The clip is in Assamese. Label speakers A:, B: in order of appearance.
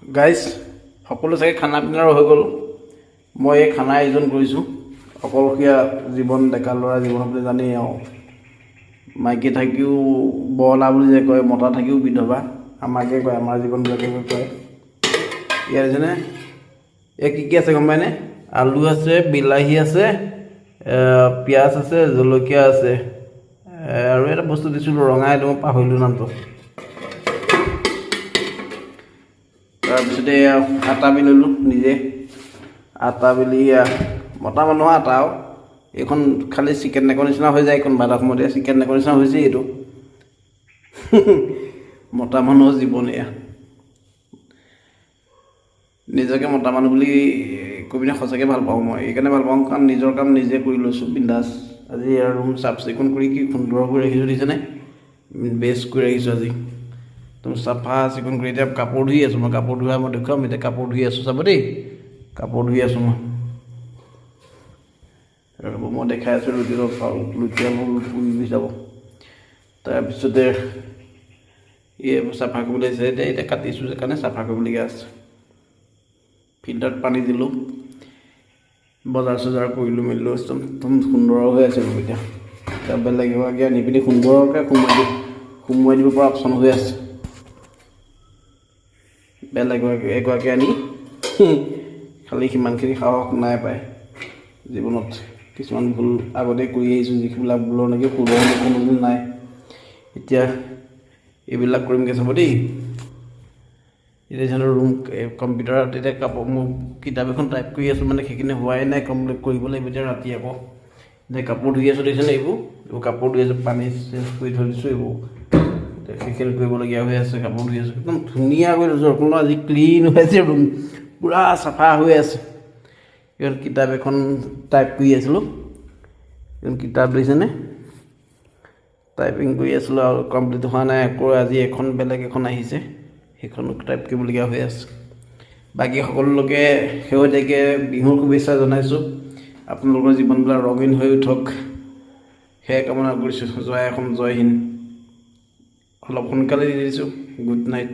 A: গাইজ সকলো চাগে খানা পিনাৰ হৈ গ'ল। মই এই খানা আয়োজন কৰিছোঁ। অকলশৰীয়া জীৱন, ডেকা ল'ৰা জীৱন বুলি জানেই আৰু মাইকী থাকিও বৰলা বুলি যে কয়, মতা থাকিও বিধৱা। আমাকে কয়, আমাৰ জীৱনবিলাকে কয়। ইয়াৰ যেনে এই কি আছে গম পায়নে? আলু আছে, বিলাহী আছে, পিঁয়াজ আছে, জলকীয়া আছে, আৰু এটা বস্তু দিছিলোঁ ৰঙা, এইটো মই পাহৰিলোঁ নামটো। তাৰপিছতে আটা বিলিলোঁ নিজে। আটা বিলি মতা মানুহৰ আটা আৰু এইখন খালি চিকেন নেকৰ নিচিনা হৈ যায়। এইখন বাটা সময়তে চিকেন নেকৰ নিচিনা হৈছে এইটো। মতা মানুহৰ জীৱন এয়া। নিজকে মতা মানুহ বুলি কৈ পিনে সঁচাকৈ ভাল পাওঁ মই। এইকাৰণে ভাল পাওঁ কাৰণ নিজৰ কাম নিজে কৰি লৈছোঁ বিন্দাছ। আজি ৰুম চাফ চিকুণ কৰি কি সুন্দৰ কৰি ৰাখিছোঁ দেখিছেনে? বেষ্ট কৰি ৰাখিছোঁ আজি। একদম চাফা চিকুণ কৰি এতিয়া কাপোৰ ধুই আছোঁ। মই কাপোৰ ধোৱা মই দেখুৱাম এতিয়া। কাপোৰ ধুই আছোঁ চাব দেই। কাপোৰ ধুই আছোঁ মই দেখাই আছোঁ। লুটি পুৰি যাব। তাৰপিছতে এই চাফা কৰিবলৈ আহিছে। এতিয়া কাটিছোঁ কাৰণে চাফা কৰিবলগীয়া আছে। ফিল্টাৰত পানী দিলোঁ, বজাৰ চজাৰ কৰিলোঁ মেলিলোঁ, একদম সুন্দৰ হৈ আছে ৰুম এতিয়া। বেলেগ এগৰাকী আনি পিনি সুন্দৰকৈ সুমুৱাই দিব পৰা অপশ্যন হৈ আছে। বেলেগ এগৰাকী আনি খালি সিমানখিনি সাহস নাই পায় জীৱনত। কিছুমান ভুল আগতে কৰি আহিছোঁ, যিবিলাক ভুলৰ নেকি শুধৰণি কোনোদিন নাই। এতিয়া এইবিলাক কৰিমগৈ চাব দেই। এতিয়া যেনে ৰুম কম্পিউটাৰত এতিয়া কাপোৰ মোৰ কিতাপ এখন টাইপ কৰি আছোঁ, মানে সেইখিনি হোৱাই নাই, কমপ্লিট কৰিব লাগিব এতিয়া ৰাতি আকৌ। এতিয়া কাপোৰ ধুই আছোঁ দেখিছেনে? এইবোৰ কাপোৰ ধুই আছোঁ, পানী চেঞ্জ কৰি থৈ দিছোঁ। এইবোৰ সেইখিনি কৰিবলগীয়া হৈ আছে। কাপোৰ ধুই আছোঁ, একদম ধুনীয়া কৰি থৈছোঁ। অকণমান আজি ক্লিন হৈ আছে ৰুম, পূৰা চাফা হৈ আছে। এইখন কিতাপ এখন টাইপ কৰি আছিলোঁ। এইখন কিতাপ দিছেনে? টাইপিং কৰি আছিলোঁ আৰু কমপ্লিট হোৱা নাই। আকৌ আজি এখন বেলেগ এখন আহিছে, সেইখনো টাইপ কৰিবলগীয়া হৈ আছে। বাকী সকলোকে শেহতীয়াকৈ বিহুৰ শুভেচ্ছা জনাইছোঁ। আপোনালোকৰ জীৱনবিলাক ৰঙীন হৈ উঠক সেয়াই কামনা কৰিছোঁ। জয় অসম, জয় হিন্দ। অলপ সোনকালে দি দিছোঁ। Good night.